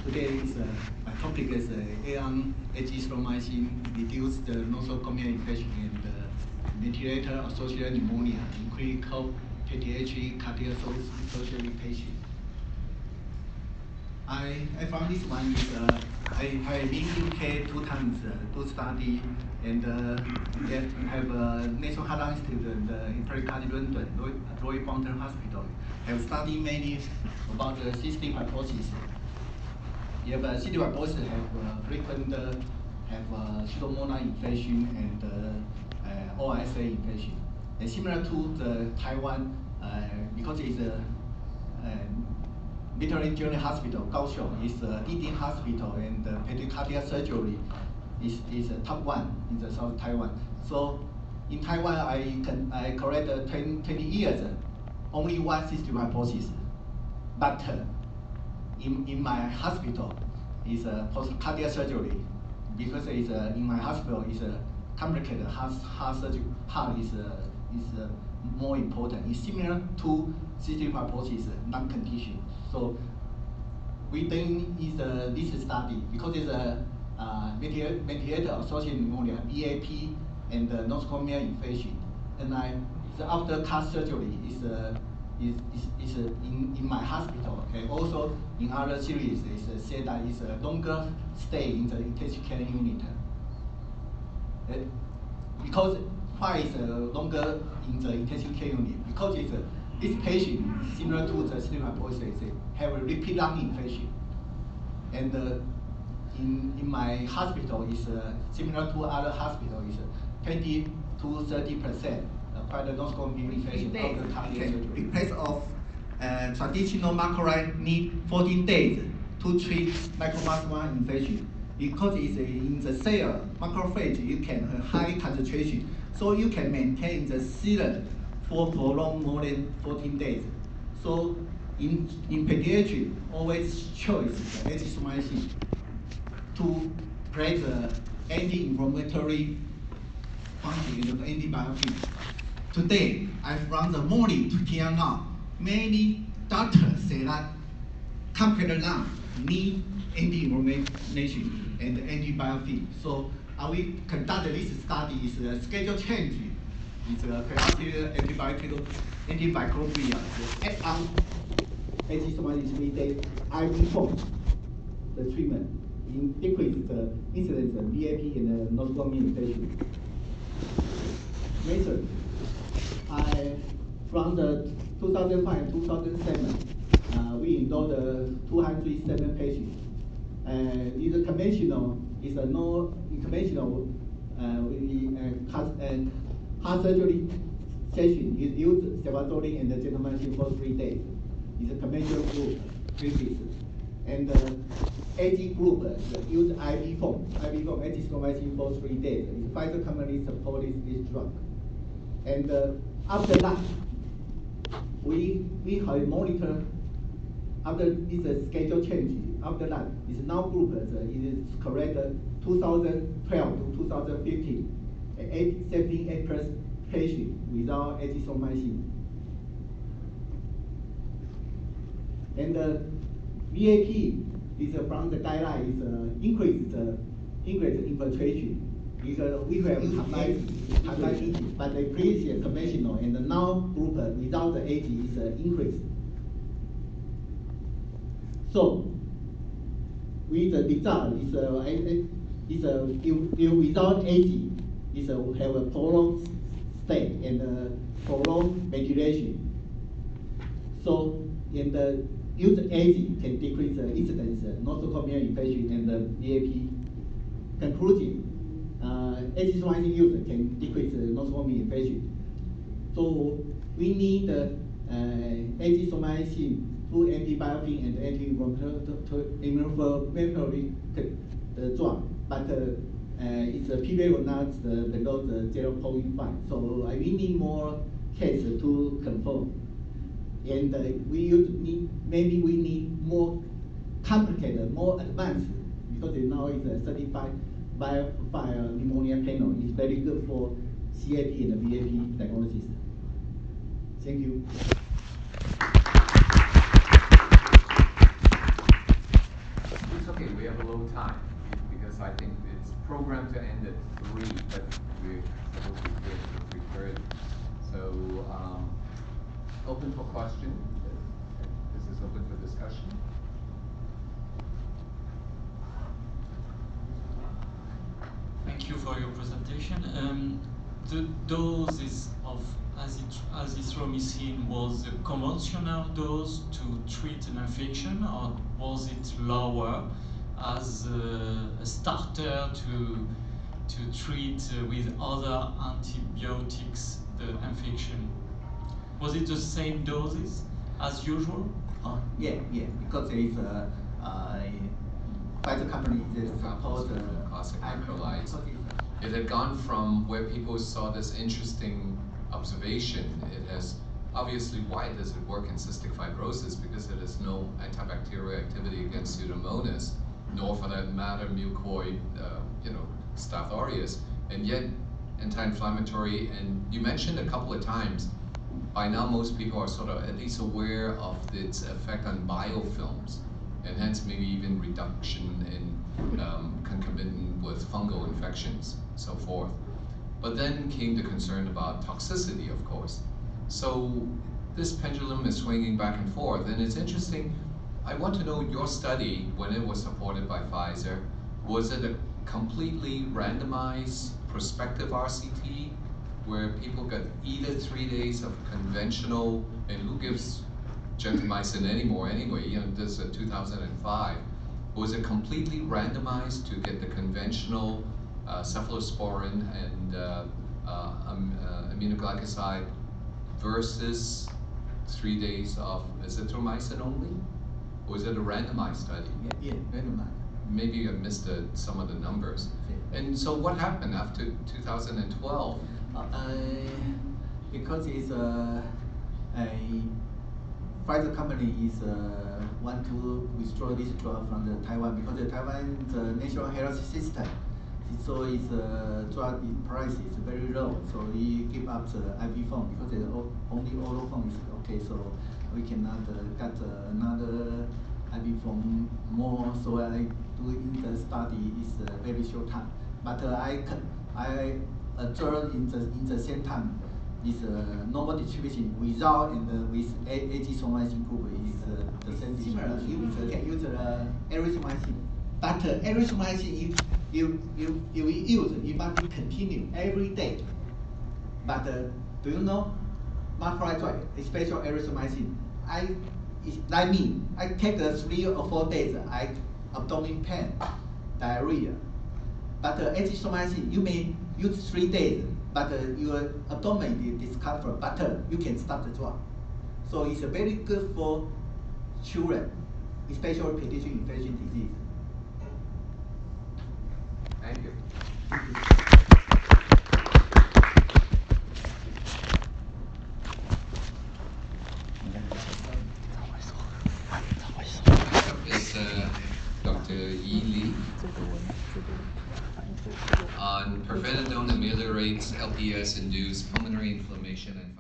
Today is my topic is azithromycin reduce the nosocomial infection and ventilator-associated pneumonia in critical pediatric cardiac-surgery patients. I found this one is I have been UK 2 times to study and have National Heart Institute and Imperial London, Royal Fountain Hospital. Have studied many about the cystic fibrosis. If cystic fibrosis have frequent pseudomonas infection and OSA infection. And similar to the Taiwan, because it's a Veterinary General Hospital, Kaohsiung is a leading hospital, and pediatric surgery is a top one in the South Taiwan. So in Taiwan, I correct 20 years, only one cystic fibrosis. But in my hospital is a post-cardiac surgery, because it's in my hospital is a complicated heart surgery. Heart is more important. It's similar to cystic fibrosis lung condition. So we think is this study because it's a ventilator-associated pneumonia (VAP) and nosocomial infection. And after heart surgery is in my hospital, and also in other series is said that it's a longer stay in the intensive care unit. Because why is longer in the intensive care unit? Because it's this patient, similar to the cystic fibrosis, have a repeat lung infection, and in my hospital is similar to other hospital is 20 to 30% quite a nosocomial infection after cardiac surgery. In place of traditional macrolide need 14 days to treat mycoplasma infection. Because it's in the cell macrophage, you can have high concentration, so you can maintain the serum for prolonged more than 14 days. So in pediatric, always choose azithromycin to create the anti-inflammatory function of antibiotic. Today, from the morning to till now, many doctors say that complicated lung need anti-inflammation and antibiotic. So we conduct this study is a schedule change. It's a preoperative antimicrobial. Add on azithromycin 3 days, IV form the treatment in decrease the incidence of VAP and nosocomial infection. Method. From the 2005 to 2007, we enrolled 207 patients. It's a conventional. It's a non-conventional heart surgery session. It used cefazolin and gentamicin for 3 days. It's a conventional group, 3 pieces. And the AG group use IV form azithromycin for 3 days. Pfizer company supported this drug. And after that, we have monitor. After this schedule change, after that, is now group it is correct 2012 to 2015, 78% patient without azithromycin. And VAP is from the guideline is increase infiltration. Because we have combined, but the previous conventional and the now group without the AG is increased. So, with the result is without AG is have a prolonged stay and prolonged ventilation. So, in the use AG can decrease the incidence nosocomial infection and the VAP. Conclusion. Azithromycin use can decrease nosocomial infection. So we need azithromycin to antibiotic and anti-inflammatory drug, but its p-value will not below the 0.5. So we need more cases to confirm. And maybe we need more complicated, more advanced, because now it's a certified biofile pneumonia panel. It's very good for CAP and VAP diagnosis. Thank you. presentation. The doses of azithromycin was a conventional dose to treat an infection, or was it lower as a starter to treat with other antibiotics the infection? Was it the same doses as usual? Yeah, because there is by the company that support classic macrolides. It had gone from where people saw this interesting observation. It has obviously, why does it work in cystic fibrosis? Because it has no antibacterial activity against Pseudomonas, nor for that matter mucoid, Staph aureus, and yet anti-inflammatory. And you mentioned a couple of times, by now most people are sort of at least aware of its effect on biofilms, and hence maybe even reduction in concomitant with fungal infections, so forth. But then came the concern about toxicity, of course. So this pendulum is swinging back and forth, and it's interesting. I want to know your study, when it was supported by Pfizer, was it a completely randomized prospective RCT where people got either 3 days of conventional, and who gives gentamicin anymore anyway, this is 2005. Was it completely randomized to get the conventional cephalosporin and aminoglycoside versus 3 days of azithromycin only? Or was it a randomized study? Yeah, randomized. Maybe I missed some of the numbers. Yeah. And so what happened after 2012? Because it's Pfizer company is want to withdraw this drug from the Taiwan, because the Taiwan's national health system, so its drug price is very low. So we give up the IV form because the only oral form is okay. So we cannot get another IV form more. So I doing the study is very short time. But I observed in the same time is normal distribution without and with azithromycin group is the same distribution. You can use erythromycin, but erythromycin you use, you must continue every day. But do you know, macrolide drug, especially erythromycin, like me, I take 3 or 4 days, I abdomen pain, diarrhea. But azithromycin, you may use 3 days, but your abdomen is discomfort, but you can stop the drug. So it's very good for children, especially pediatric infection disease. Thank you. Next up is Dr. Yi Li on pirfenidone ameliorates LPS-induced pulmonary inflammation and